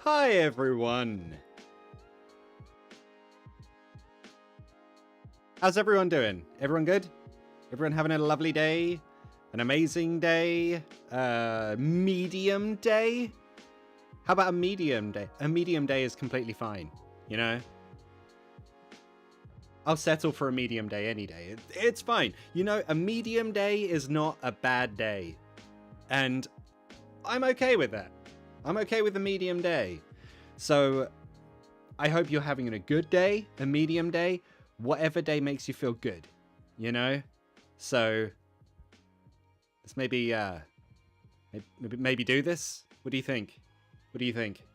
Hi everyone! How's everyone doing? Everyone good? Everyone having a lovely day? An amazing day? Medium day? How about a medium day? A medium day is completely fine, you know? I'll settle for a medium day any day. It's fine. You know, a medium day is not a bad day. And I'm okay with that. I'm okay with the medium day. So I hope you're having a good day, a medium day, whatever day makes you feel good, you know? So let's maybe do this. What do you think? What do you think?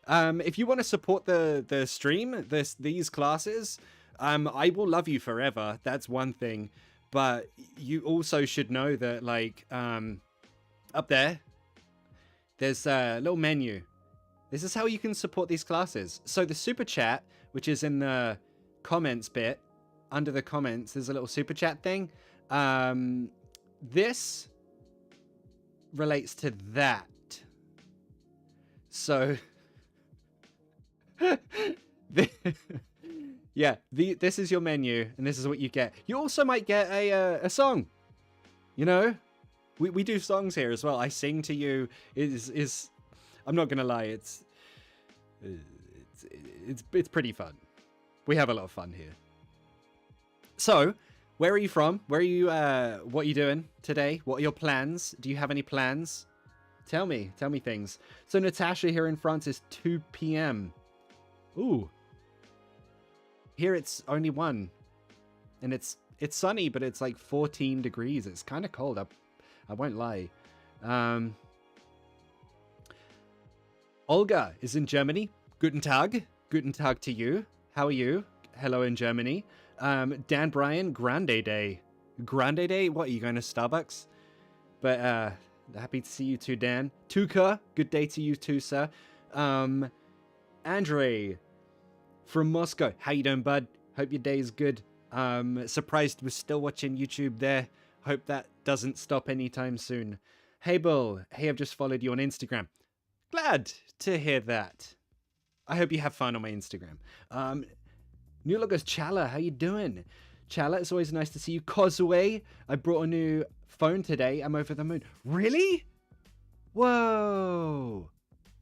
If you want to support the stream, these classes, I will love you forever. That's one thing. But you also should know that, like, up there's a little menu. This is how you can support these classes. So the super chat, which is in the comments bit, under the comments, there's a little super chat thing. This relates to that. So, yeah, this is your menu, and this is what you get. You also might get a song, you know? We do songs here as well. I sing to you. I'm not gonna lie. It's pretty fun. We have a lot of fun here. So, where are you from? Where are you? What are you doing today? What are your plans? Do you have any plans? Tell me things. So Natasha here in France is 2 p.m. Ooh. Here it's only 1, and it's sunny, but it's like 14 degrees. It's kind of cold. I won't lie. Olga is in Germany. Guten Tag. Guten Tag to you. How are you? Hello in Germany. Dan Bryan, Grande Day. Grande Day? What, are you going to Starbucks? But happy to see you too, Dan. Tuka, good day to you too, sir. Andre from Moscow. How you doing, bud? Hope your day is good. Surprised we're still watching YouTube there. Hope that doesn't stop anytime soon. Hey, Bull. Hey, I've just followed you on Instagram. Glad to hear that. I hope you have fun on my Instagram. New Logos Chala, how you doing? Chala, it's always nice to see you. Kozue, I brought a new phone today. I'm over the moon. Really? Whoa.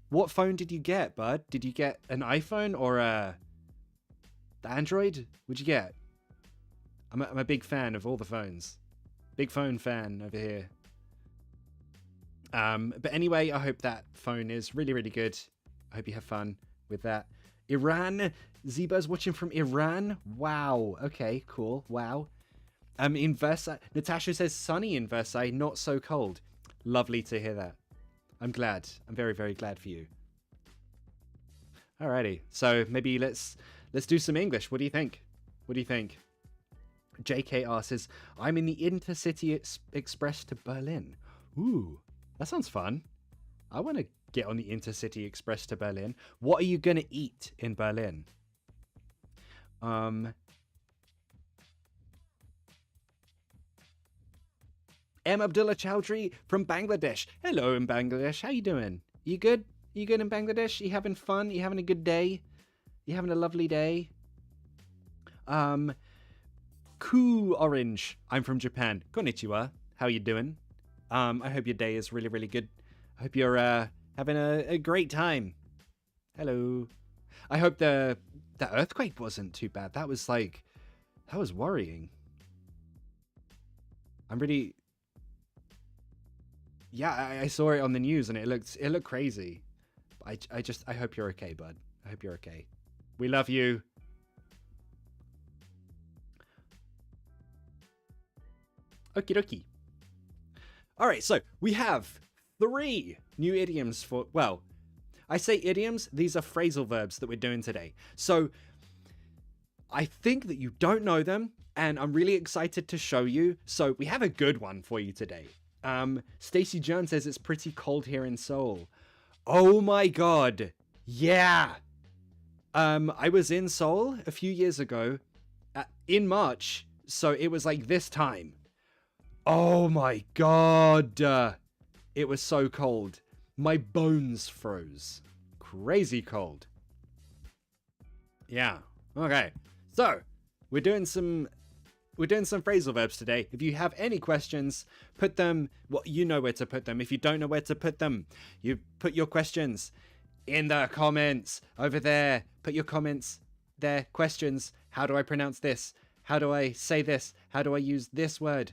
What phone did you get, bud? Did you get an iPhone or the Android? What'd you get? I'm a big fan of all the phones. Big phone fan over here. But anyway, I hope that phone is really, really good. I hope you have fun with that. Iran. Zeba's watching from Iran. Wow. Okay, cool. Wow. In Versailles. Natasha says sunny in Versailles, not so cold. Lovely to hear that. I'm glad. I'm very, very glad for you. Alrighty. So maybe let's do some English. What do you think? What do you think? JKR says, I'm in the Intercity Express to Berlin. Ooh, that sounds fun. I want to get on the Intercity Express to Berlin. What are you going to eat in Berlin? M. Abdullah Chowdhury from Bangladesh. Hello in Bangladesh. How you doing? You good? You good in Bangladesh? You having fun? You having a good day? You having a lovely day? Cool Orange. I'm from Japan. Konnichiwa. How you doing? I hope your day is really, really good. I hope you're having a great time. Hello. I hope the earthquake wasn't too bad. That was worrying. I'm really... Yeah, I saw it on the news and it looked crazy. I hope you're okay, bud. I hope you're okay. We love you. Okie dokie. All right, so we have 3 new idioms for, well, I say idioms, these are phrasal verbs that we're doing today. So I think that you don't know them, and I'm really excited to show you. So we have a good one for you today. Stacey Jones says it's pretty cold here in Seoul. Oh my god. Yeah. I was in Seoul a few years ago in March, so it was like this time. Oh my god. It was so cold. My bones froze. Crazy cold. Yeah. Okay. So, we're doing some phrasal verbs today. If you have any questions, put them, well, you know where to put them. If you don't know where to put them, you put your questions in the comments over there. Put your comments there. Questions. How do I pronounce this? How do I say this? How do I use this word?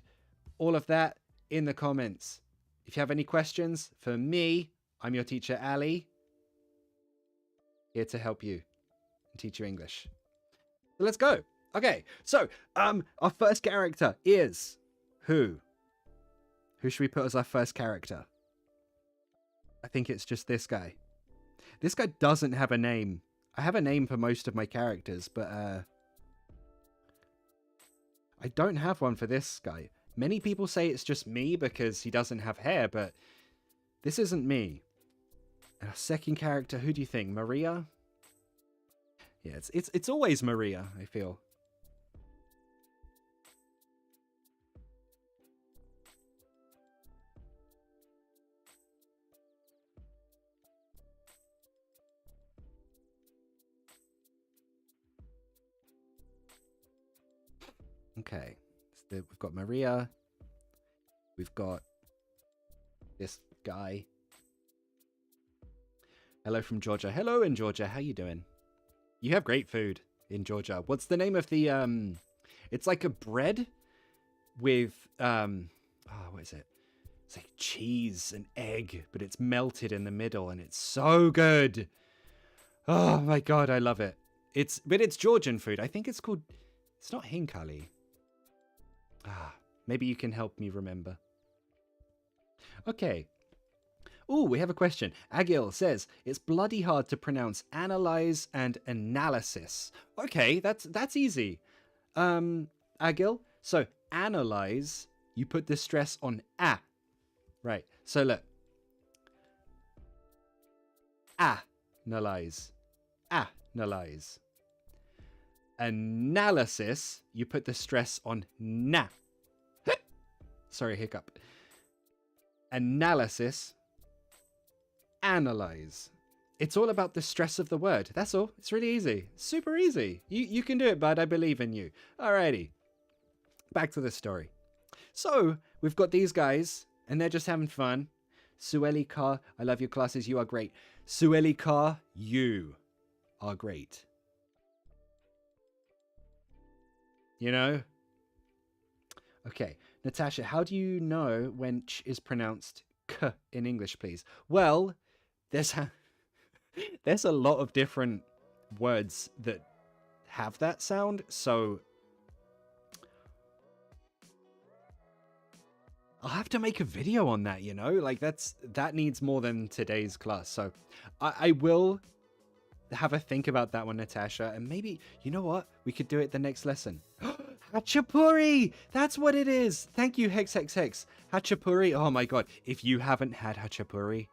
All of that in the comments. If you have any questions for me, I'm your teacher, Ali. Here to help you and teach you English. So let's go. Okay, so our first character is who? Who should we put as our first character? I think it's just this guy. This guy doesn't have a name. I have a name for most of my characters, but I don't have one for this guy. Many people say it's just me because he doesn't have hair, but this isn't me. And our second character, who do you think? Maria? Yeah, it's always Maria, I feel. Okay, so we've got Maria. We've got this guy. Hello from Georgia. Hello in Georgia. How you doing? You have great food in Georgia. What's the name of the it's like a bread with what is it? It's like cheese and egg, but it's melted in the middle and it's so good. Oh my god, I love it. It's Georgian food. I think it's called, it's not hinkali. Maybe you can help me remember. Okay. Oh, we have a question. Agil says, it's bloody hard to pronounce analyze and analysis. Okay, that's easy. Agil, so analyze, you put the stress on a. Right, so look. Analyze. Analyze. Analysis, you put the stress on na. Sorry, hiccup. Analysis. Analyze. It's all about the stress of the word. That's all. It's really easy. Super easy. You can do it, bud. I believe in you. Alrighty. Back to the story. So, we've got these guys, and they're just having fun. Sueli Ka, I love your classes. You are great. Sueli Ka, you are great. You know? Okay. Natasha, how do you know when ch is pronounced k in English, please? Well, there's a lot of different words that have that sound, so I'll have to make a video on that, you know? Like, that needs more than today's class, so I will have a think about that one, Natasha, and maybe, you know what? We could do it the next lesson. Hachapuri! That's what it is! Thank you, Hex. Hachapuri, oh my god. If you haven't had hachapuri,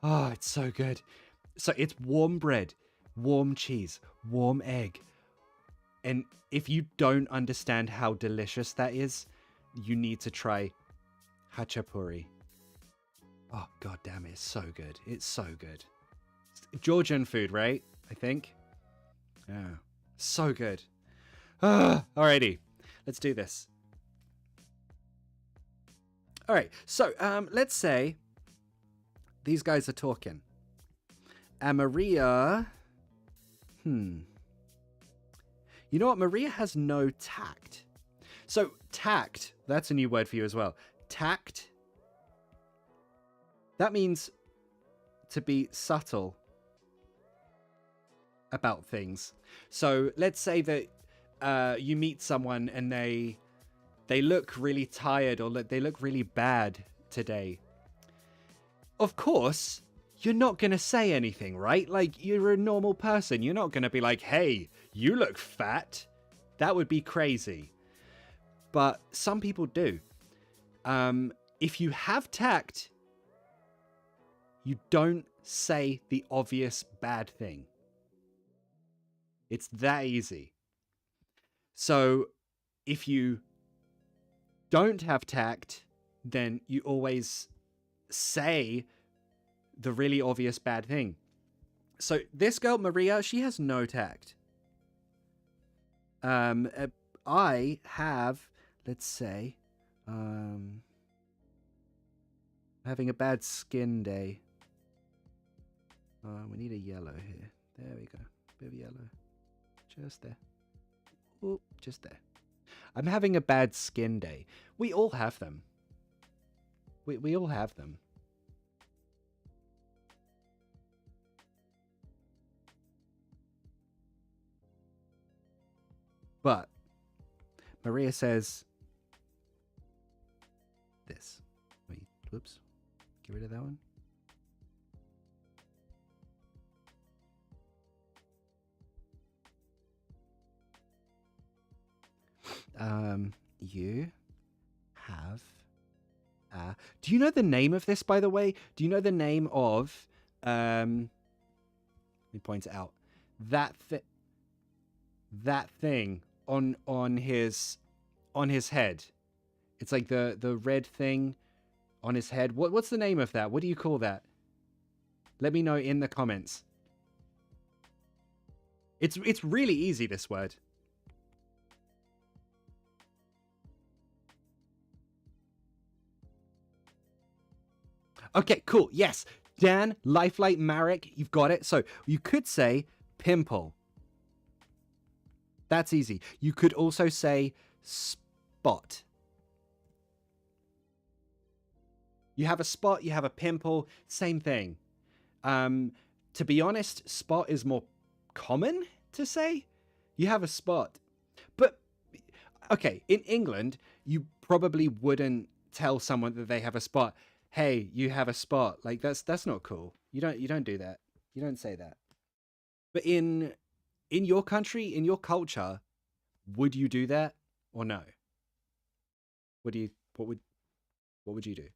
oh, it's so good. So it's warm bread, warm cheese, warm egg. And if you don't understand how delicious that is, you need to try hachapuri. Oh, god damn it, it's so good. It's so good. Georgian food, right? I think. Yeah. So good. Alrighty. Let's do this. All right. So let's say these guys are talking. And Maria... You know what? Maria has no tact. So tact, that's a new word for you as well. Tact. That means to be subtle about things. So let's say that you meet someone and they look really tired or they look really bad today. Of course, you're not going to say anything, right? Like, you're a normal person. You're not going to be like, hey, you look fat. That would be crazy. But some people do. If you have tact, you don't say the obvious bad thing. It's that easy. So if you don't have tact, then you always say the really obvious bad thing. So this girl, Maria, she has no tact. I have, let's say, having a bad skin day. We need a yellow here. There we go. Bit of yellow. Just there. Oh, just there. I'm having a bad skin day. We all have them. We all have them. But Maria says this. Wait, whoops. Get rid of that one. You have... do you know the name of this, by the way? Do you know the name of... let me point it out. That thing on his head. It's like the red thing on his head. What's the name of that? What do you call that? Let me know in the comments. It's really easy, this word. Okay, cool. Yes. Dan, Lifelight, Marek, you've got it. So you could say pimple. That's easy. You could also say spot. You have a spot, you have a pimple, same thing. To be honest, spot is more common to say. You have a spot. But, okay, in England, you probably wouldn't tell someone that they have a spot. Hey, you have a spot. Like, that's not cool. You don't do that. You don't say that. But in your country, in your culture, would you do that or no? What would you do?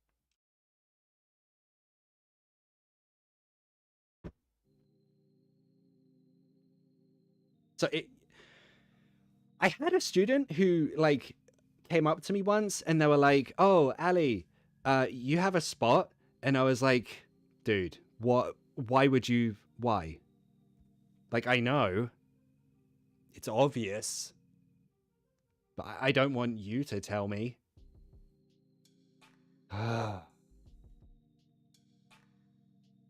So I had a student who like came up to me once and they were like, "Oh, Ali, you have a spot?" And I was like, "Dude, what? Why would you? Why? Like, I know it's obvious, but I don't want you to tell me."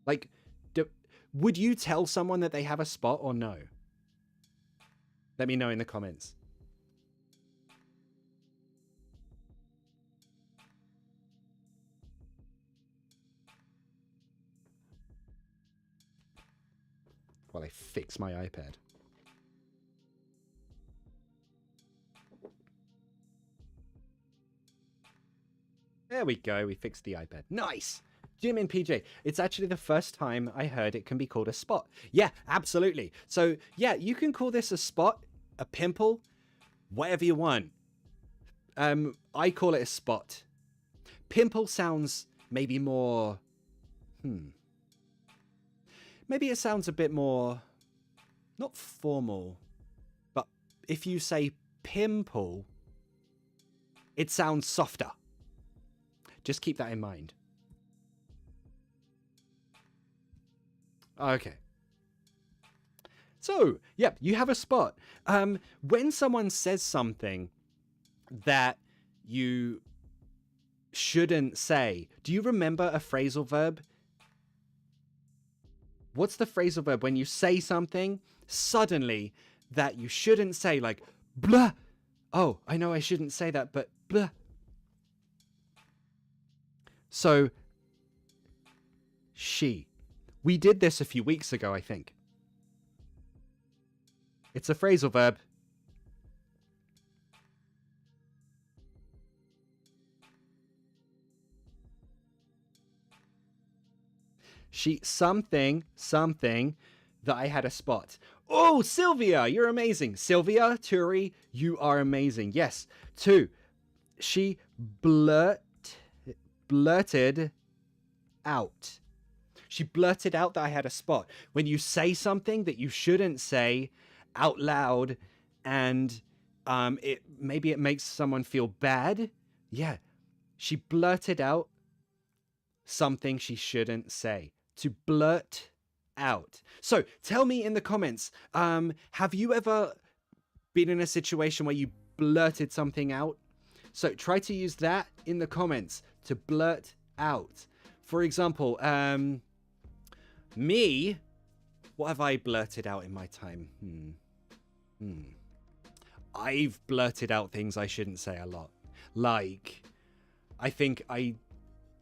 Like, would you tell someone that they have a spot or no? Let me know in the comments. While I fix my iPad. There we go. We fixed the iPad. Nice. Jim and PJ. It's actually the first time I heard it can be called a spot. Yeah, absolutely. So yeah, you can call this a spot, a pimple, whatever you want. I call it a spot. Pimple sounds maybe more... Maybe it sounds a bit more... Not formal. But if you say pimple, it sounds softer. Just keep that in mind. Okay. So, yep, you have a spot. When someone says something that you shouldn't say. Do you remember a phrasal verb? What's the phrasal verb when you say something suddenly that you shouldn't say, like blah? Oh, I know I shouldn't say that, but blah. So, she. We did this a few weeks ago, I think. It's a phrasal verb. She, something that I had a spot. Oh, Sylvia, you're amazing. Sylvia, Turi, you are amazing. Yes. 2. She blurted out. She blurted out that I had a spot. When you say something that you shouldn't say out loud, and maybe it makes someone feel bad. Yeah, she blurted out something she shouldn't say. To blurt out. So tell me in the comments, have you ever been in a situation where you blurted something out? So try to use that in the comments, to blurt out. For example, me, what have I blurted out in my time? I've blurted out things I shouldn't say a lot. Like, I think I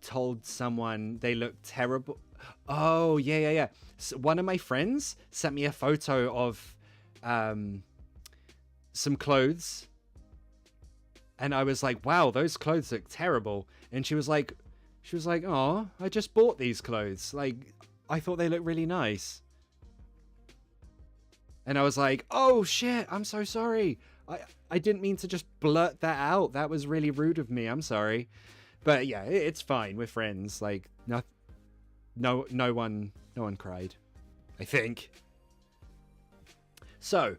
told someone they looked terrible. Oh, yeah. So one of my friends sent me a photo of some clothes. And I was like, wow, those clothes look terrible. And she was like, oh, I just bought these clothes. Like, I thought they looked really nice. And I was like, oh shit, I'm so sorry. I didn't mean to just blurt that out. That was really rude of me. I'm sorry. But yeah, it's fine. We're friends. Like, no one cried, I think. So,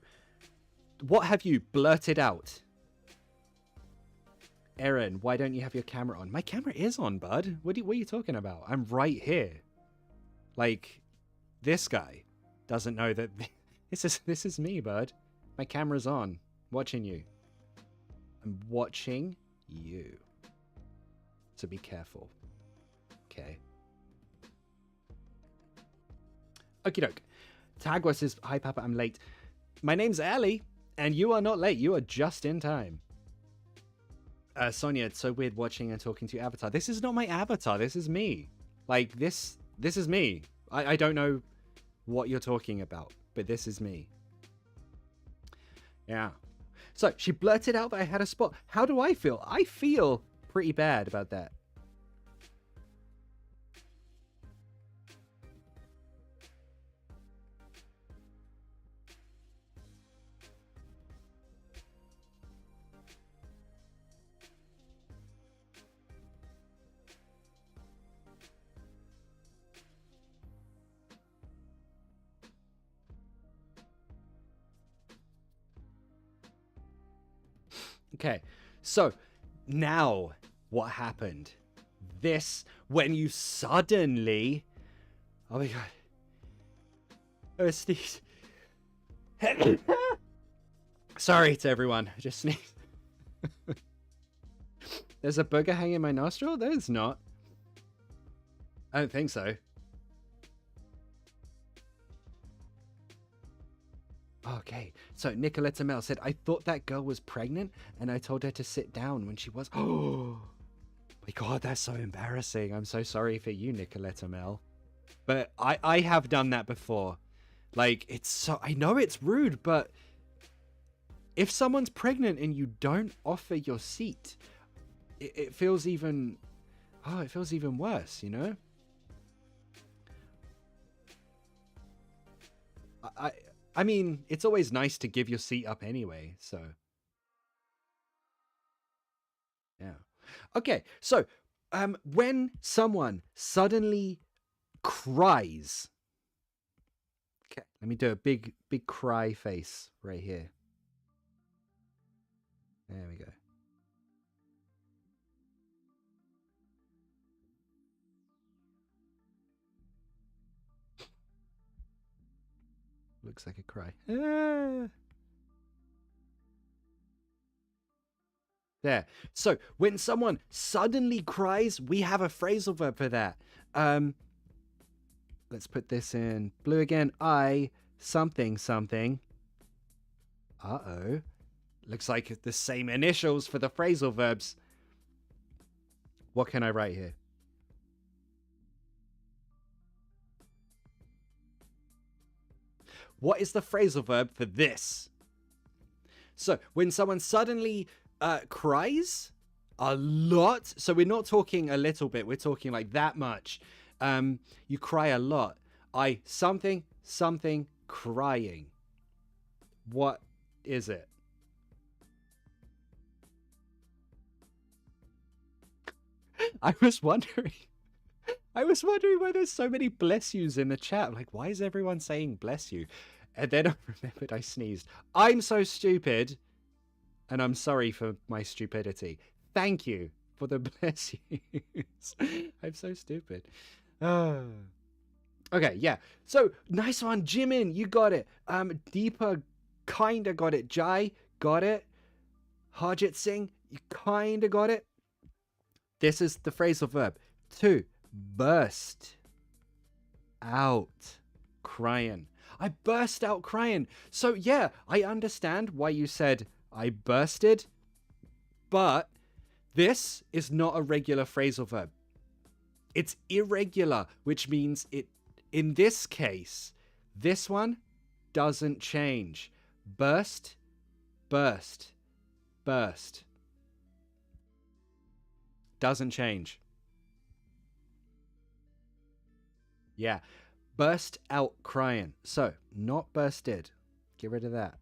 what have you blurted out? Aaron, why don't you have your camera on? My camera is on, bud. What are you talking about? I'm right here. Like, this guy doesn't know that this is me, bud. My camera's on, watching you. I'm watching you. So be careful. Okay. Okie doke. Tagwa says, hi, Papa, I'm late. My name's Ali, and you are not late. You are just in time. Sonia, it's so weird watching and talking to your avatar. This is not my avatar. This is me. Like, this is me. I don't know what you're talking about, but this is me. Yeah. So, she blurted out that I had a spot. How do I feel? I feel pretty bad about that. Okay, so now what happened? This, when you suddenly... Oh my god. Oh, sneeze. Sorry to everyone, I just sneezed. There's a booger hanging in my nostril? There's not. I don't think so. Okay, so Nicoletta Mel said, I thought that girl was pregnant and I told her to sit down when she was. Oh my god, that's so embarrassing. I'm so sorry for you, Nicoletta Mel. But I have done that before. Like, it's so, I know it's rude, but if someone's pregnant and you don't offer your seat, it feels even, it feels even worse, you know? I mean, it's always nice to give your seat up anyway, so. Yeah. Okay, so when someone suddenly cries. Okay, let me do a big cry face right here. There we go. Looks like a cry. Ah. There. So when someone suddenly cries, we have a phrasal verb for that. Let's put this in blue again. I something something. Uh-oh. Looks like the same initials for the phrasal verbs. What can I write here? What is the phrasal verb for this? So when someone suddenly cries a lot, so we're not talking a little bit, we're talking like that much. You cry a lot. I something crying. What is it? I was wondering why there's so many bless yous in the chat. Like, why is everyone saying bless you? And then I remembered I sneezed. I'm so stupid, and I'm sorry for my stupidity. Thank you for the bless yous. I'm so stupid. Okay, yeah. So, nice one, Jimin. You got it. Deepa kinda got it. Jai got it. Harjit Singh, you kinda got it. This is the phrasal verb. To burst out crying. I burst out crying. So yeah, I understand why you said I bursted, but this is not a regular phrasal verb. It's irregular, which means it, in this case, this one doesn't change. Burst, burst, burst. Doesn't change. Yeah. Burst out crying. So, not bursted. Get rid of that.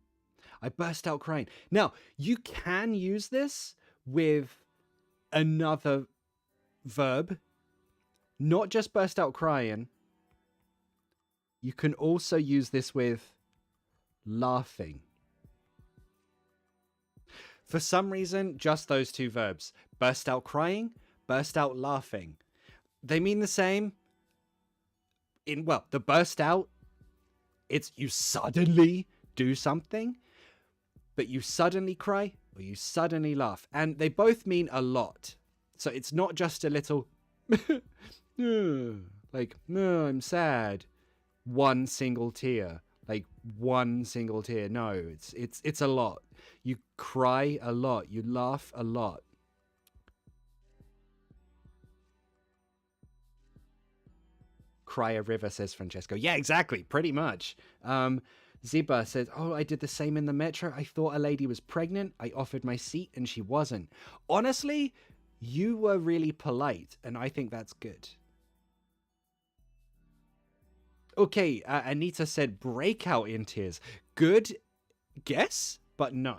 I burst out crying. Now, you can use this with another verb. Not just burst out crying. You can also use this with laughing. For some reason, just those two verbs. Burst out crying, burst out laughing. They mean the same. The burst out, it's you suddenly do something, but you suddenly cry or you suddenly laugh. And they both mean a lot. So it's not just a little, like, no, I'm sad. One single tear. Like, one single tear. No, it's a lot. You cry a lot. You laugh a lot. Cry a river, says Francesco. Yeah, exactly. Pretty much. Ziba says, oh, I did the same in the metro. I thought a lady was pregnant. I offered my seat and she wasn't. Honestly, you were really polite, and I think that's good. Okay, Anita said breakout in tears. Good guess, but no.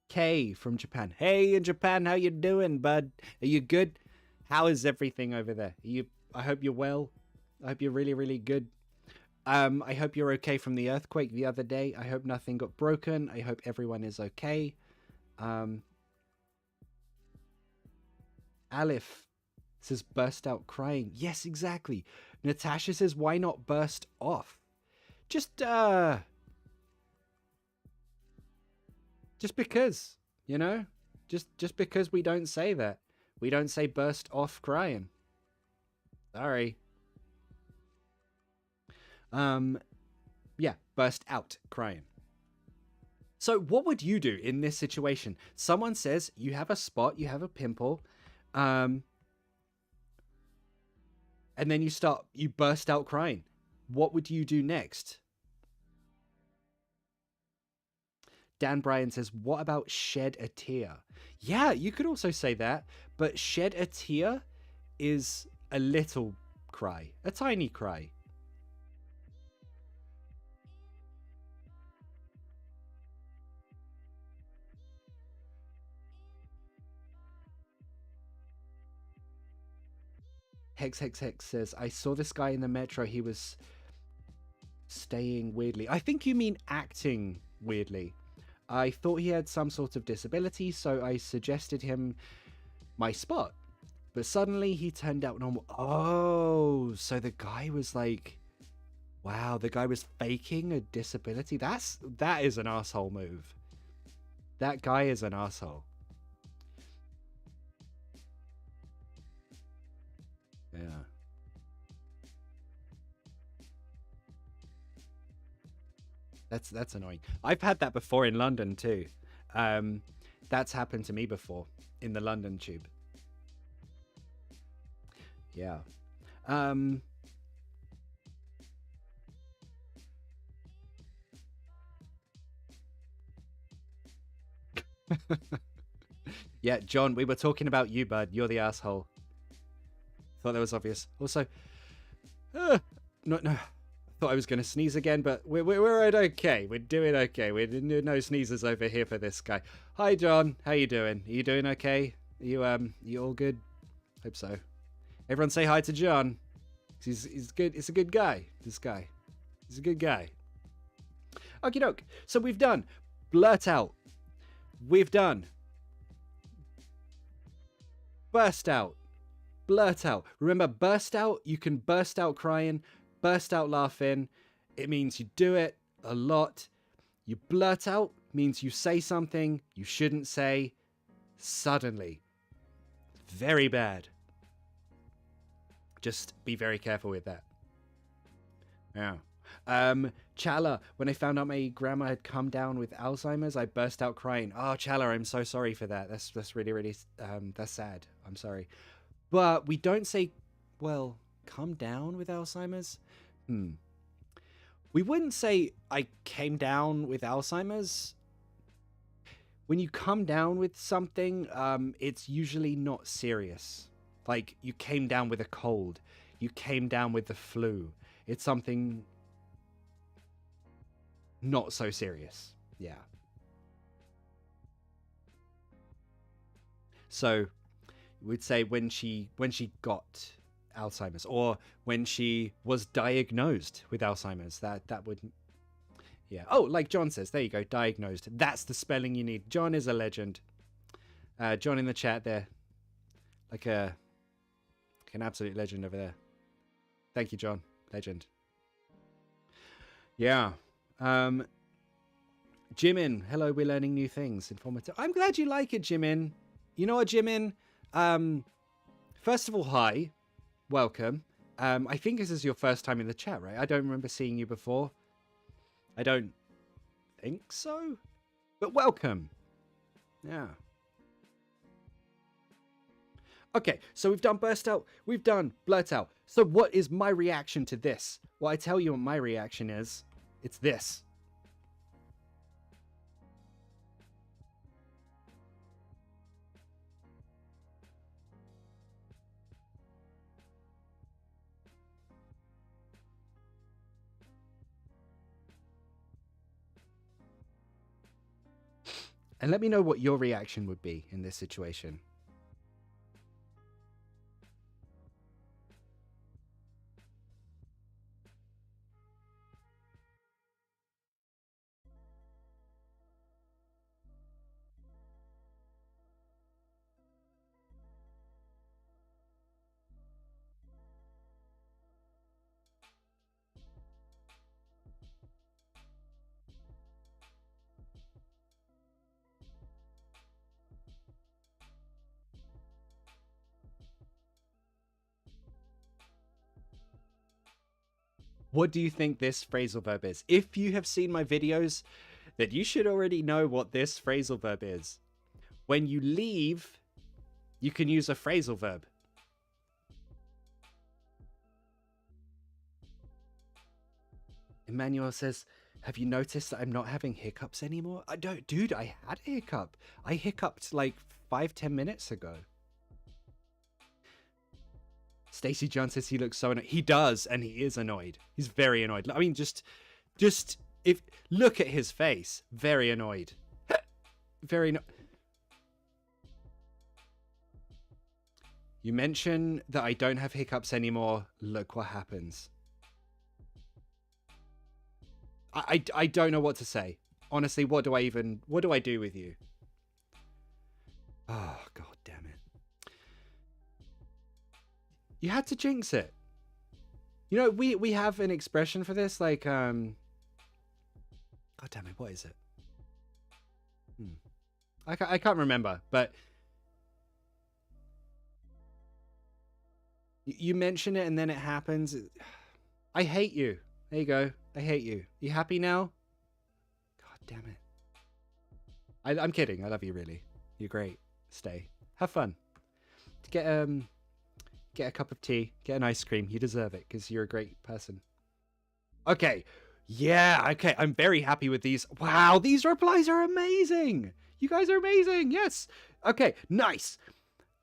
Kay from Japan. Hey, in Japan, how you doing, bud? Are you good? How is everything over there? I hope you're well. I hope you're really, really good. I hope you're okay from the earthquake the other day. I hope nothing got broken. I hope everyone is okay. Aleph says burst out crying. Yes, exactly. Natasha says, why not burst off? Just because, you know? Just because we don't say that. We don't say burst off crying. Sorry. Yeah, burst out crying. So what would you do in this situation? Someone says you have a spot, you have a pimple, and then you burst out crying. What would you do next? Dan Bryan says, what about shed a tear? Yeah, you could also say that, but shed a tear is a little cry, a tiny cry. Hex says, I saw this guy in the metro. He was staying weirdly. I think you mean acting weirdly. I thought he had some sort of disability, so I suggested him my spot. But suddenly he turned out normal. Oh, so the guy was like Wow, the guy was faking a disability. That is an asshole move. That guy is an asshole. Yeah. That's annoying. I've had that before in London too. That's happened to me before in the London tube. Yeah. Um Yeah, John, we were talking about you, bud. You're the asshole. Thought that was obvious. Also, no. Thought I was going to sneeze again, but we're okay. We're doing okay. We're no sneezes over here for this guy. Hi, John. How you doing? Are you doing okay? You all good? Hope so. Everyone say hi to John. He's good. It's a good guy. This guy. He's a good guy. Okie doke. So we've done blurt out. We've done burst out. Blurt out. Remember, burst out, you can burst out crying, burst out laughing. It means you do it a lot. You blurt out means you say something you shouldn't say suddenly. Very bad. Just be very careful with that. Yeah. Chala, when I found out my grandma had come down with Alzheimer's, I burst out crying. Oh, Chala, I'm so sorry for that. That's really that's sad. I'm sorry. But we don't say, well, come down with Alzheimer's. We wouldn't say I came down with Alzheimer's. When you come down with something, it's usually not serious. Like you came down with a cold. You came down with the flu. It's something not so serious. Yeah. So we'd say when she got Alzheimer's, or when she was diagnosed with Alzheimer's. That would, yeah. Oh, like John says, there you go, diagnosed. That's the spelling you need. John is a legend. John in the chat there, like an absolute legend over there. Thank you, John. Legend. Yeah. Jimin, hello, we're learning new things. Informative. I'm glad you like it, Jimin. You know what, Jimin? First of all, hi. Welcome. I think this is your first time in the chat, right? I don't remember seeing you before. I don't think so. But welcome. Yeah. Okay, so we've done burst out. We've done blurt out. So what is my reaction to this? Well, I tell you what my reaction is. It's this. And let me know what your reaction would be in this situation. What do you think this phrasal verb is? If you have seen my videos, then you should already know what this phrasal verb is. When you leave, you can use a phrasal verb. Emmanuel says, have you noticed that I'm not having hiccups anymore? I don't, dude, I had a hiccup. I hiccuped like 5-10 minutes ago. Stacey John says he looks so annoyed. He does, and he is annoyed. He's very annoyed. I mean, just if look at his face. Very annoyed. Very no. You mention that I don't have hiccups anymore. Look what happens. I don't know what to say. Honestly, what do I do with you? Oh, god damn it. You had to jinx it. You know, we have an expression for this, like, God damn it, what is it? I can't remember, but you mention it and then it happens. I hate you. There you go. I hate you. You happy now? God damn it. I'm kidding. I love you, really. You're great. Stay. Have fun. Get a cup of tea. Get an ice cream. You deserve it because you're a great person. Okay. Yeah, okay. I'm very happy with these. Wow, these replies are amazing. You guys are amazing. Yes. Okay, nice.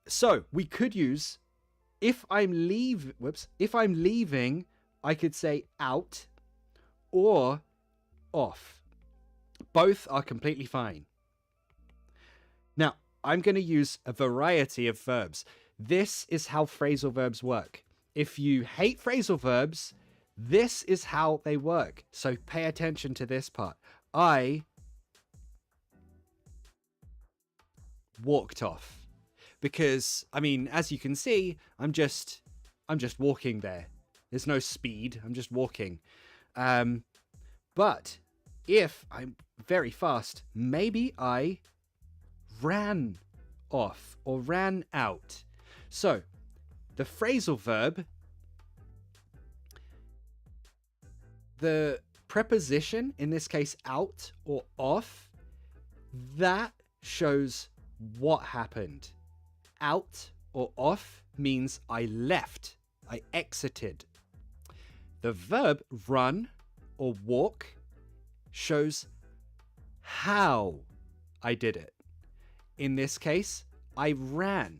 So we could use if I'm leaving, I could say out or off. Both are completely fine. Now, I'm going to use a variety of verbs. This is how phrasal verbs work. If you hate phrasal verbs, this is how they work. So pay attention to this part. I walked off. Because, I mean, as you can see, I'm just walking there. There's no speed. I'm just walking. But if I'm very fast, maybe I ran off or ran out. So the phrasal verb, the preposition, in this case out or off, that shows what happened. Out or off means I left, I exited. The verb run or walk shows how I did it. In this case, I ran.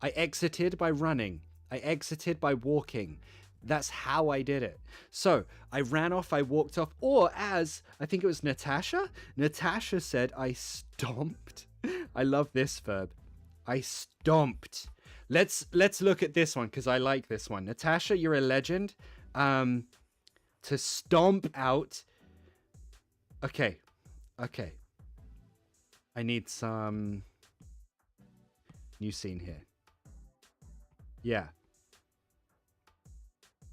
I exited by running. I exited by walking. That's how I did it. So I ran off, I walked off, or as I think it was Natasha. Natasha said I stomped. I love this verb. I stomped. Let's look at this one because I like this one. Natasha, you're a legend. To stomp out. Okay. I need some new scene here. Yeah.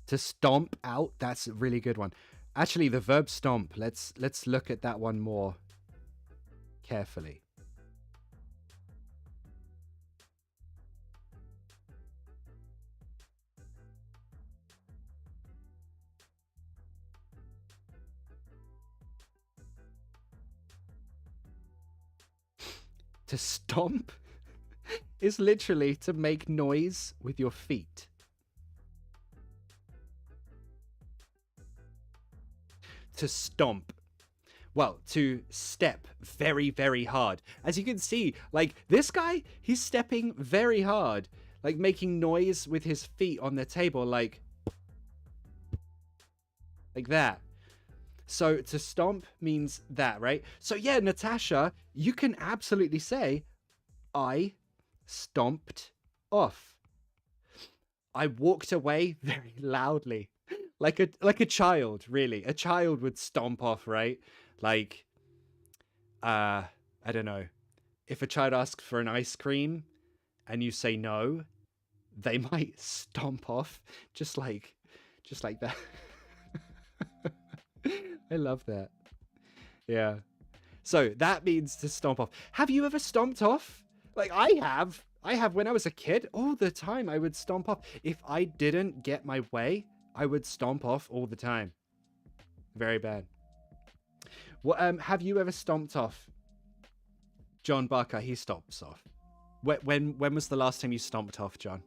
To stomp out, that's a really good one. Actually, the verb stomp, let's look at that one more carefully. To stomp is literally to make noise with your feet. To stomp. Well, to step very, very hard. As you can see, like this guy, he's stepping very hard, like making noise with his feet on the table, like that. So to stomp means that, right? So yeah, Natasha, you can absolutely say, I stomped off. I walked away very loudly. Like a child, really. A child would stomp off, right? Like, I don't know. If a child asks for an ice cream and you say no, they might stomp off just like that. I love that. Yeah. So that means to stomp off. Have you ever stomped off? Like I have. I have when I was a kid. All the time I would stomp off. If I didn't get my way, I would stomp off all the time. Very bad. Well, have you ever stomped off? John Barker, he stomps off. When was the last time you stomped off, John?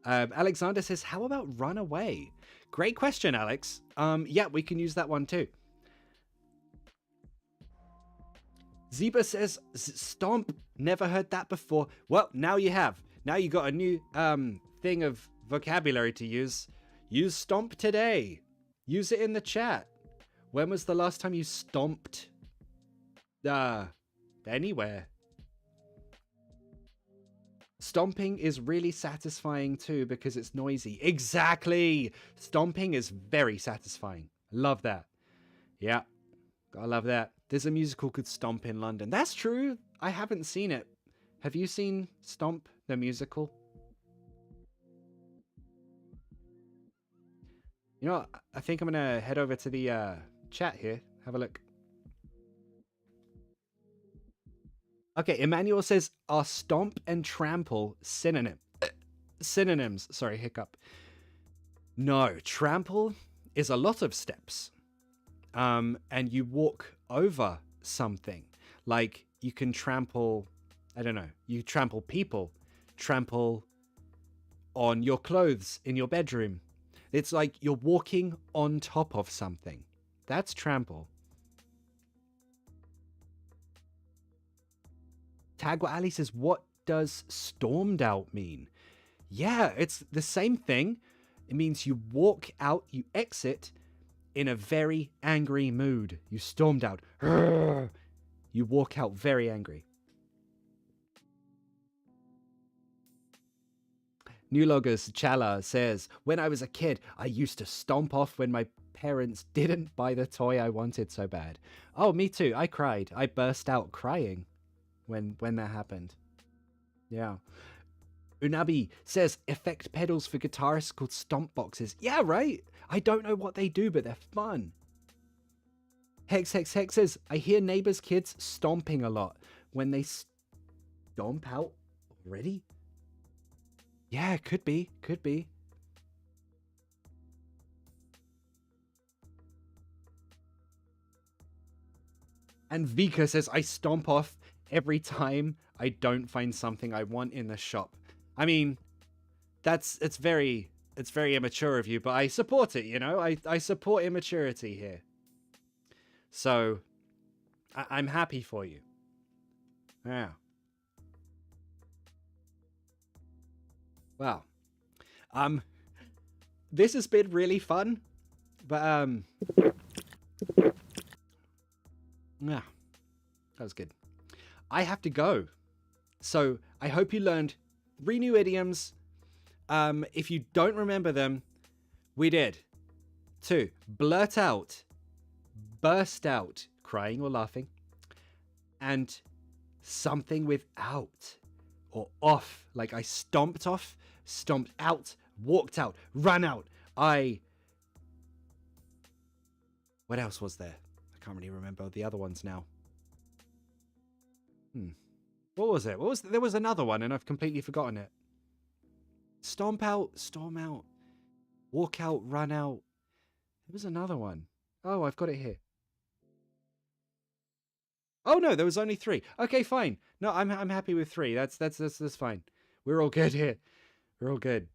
Alexander says, how about run away? Great question, Alex. Yeah, we can use that one too. Zeba says, stomp. Never heard that before. Well, now you have. Now you got a new thing of vocabulary to use. Use stomp today. Use it in the chat. When was the last time you stomped? Anywhere. Stomping is really satisfying too because it's noisy. Exactly. Stomping is very satisfying. Love that. Yeah. I love that. There's a musical called Stomp in London. That's true. I haven't seen it. Have you seen Stomp, the musical? You know, I think I'm going to head over to the chat here. Have a look. Okay, Emmanuel says, are stomp and trample synonyms? Sorry, hiccup. No, trample is a lot of steps. And you walk over something. Like, you can trample, I don't know, you trample people, trample on your clothes in your bedroom. It's like you're walking on top of something. That's trample. Tagwa Ali says, what does stormed out mean? Yeah, it's the same thing. It means you walk out, you exit in a very angry mood. You stormed out. You walk out very angry. New Logos Chala says, when I was a kid, I used to stomp off when my parents didn't buy the toy I wanted so bad. Oh, me too. I cried. I burst out crying when that happened. Yeah. Unabi says, effect pedals for guitarists called stomp boxes. Yeah, right? I don't know what they do, but they're fun. Hex says, I hear neighbors' kids stomping a lot when they stomp out already. Yeah, could be. And Vika says, I stomp off every time I don't find something I want in the shop. I mean, it's very immature of you, but I support it, you know? I support immaturity here. So, I'm happy for you. Yeah. Wow. This has been really fun, but yeah, that was good. I have to go. So I hope you learned 3 new idioms. If you don't remember them, we did. 2, blurt out, burst out, crying or laughing, and something without or off, like I stomped off, stomped out, walked out, ran out. What else was there? I can't really remember the other ones now. What was it? There was another one and I've completely forgotten it. Stomp out, storm out, walk out, run out. There was another one. Oh, I've got it here. Oh no, there was only 3. Okay, fine. No, I'm happy with 3. That's fine. We're all good here. We're all good.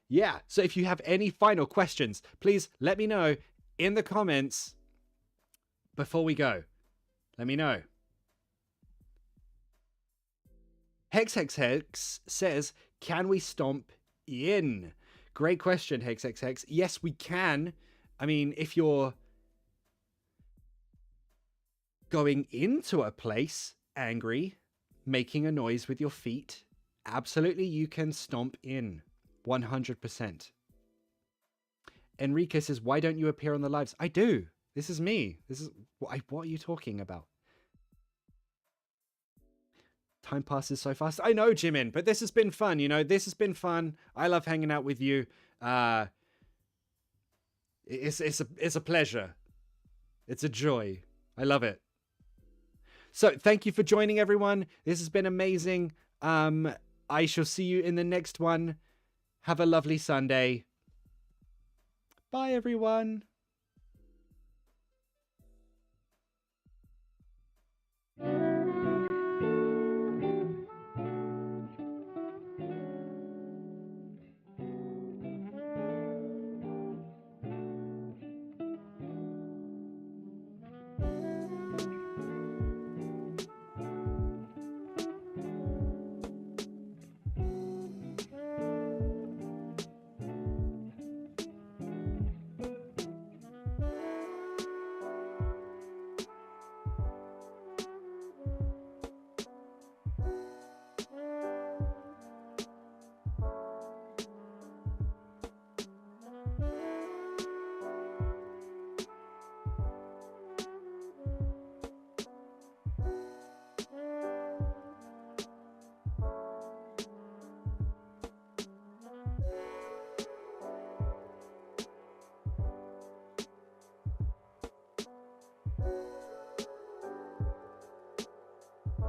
Yeah. So if you have any final questions, please let me know in the comments before we go. Let me know. Hex says, can we stomp in? Great question, Hex. Yes, we can. I mean, if you're going into a place angry, making a noise with your feet, absolutely you can stomp in. 100%. Enrique says, why don't you appear on the lives? I do. This is me. What are you talking about? Time passes so fast. I know, Jimin, but this has been fun. You know, this has been fun. I love hanging out with you. It's a pleasure. It's a joy. I love it. So thank you for joining, everyone. This has been amazing. I shall see you in the next one. Have a lovely Sunday. Bye, everyone.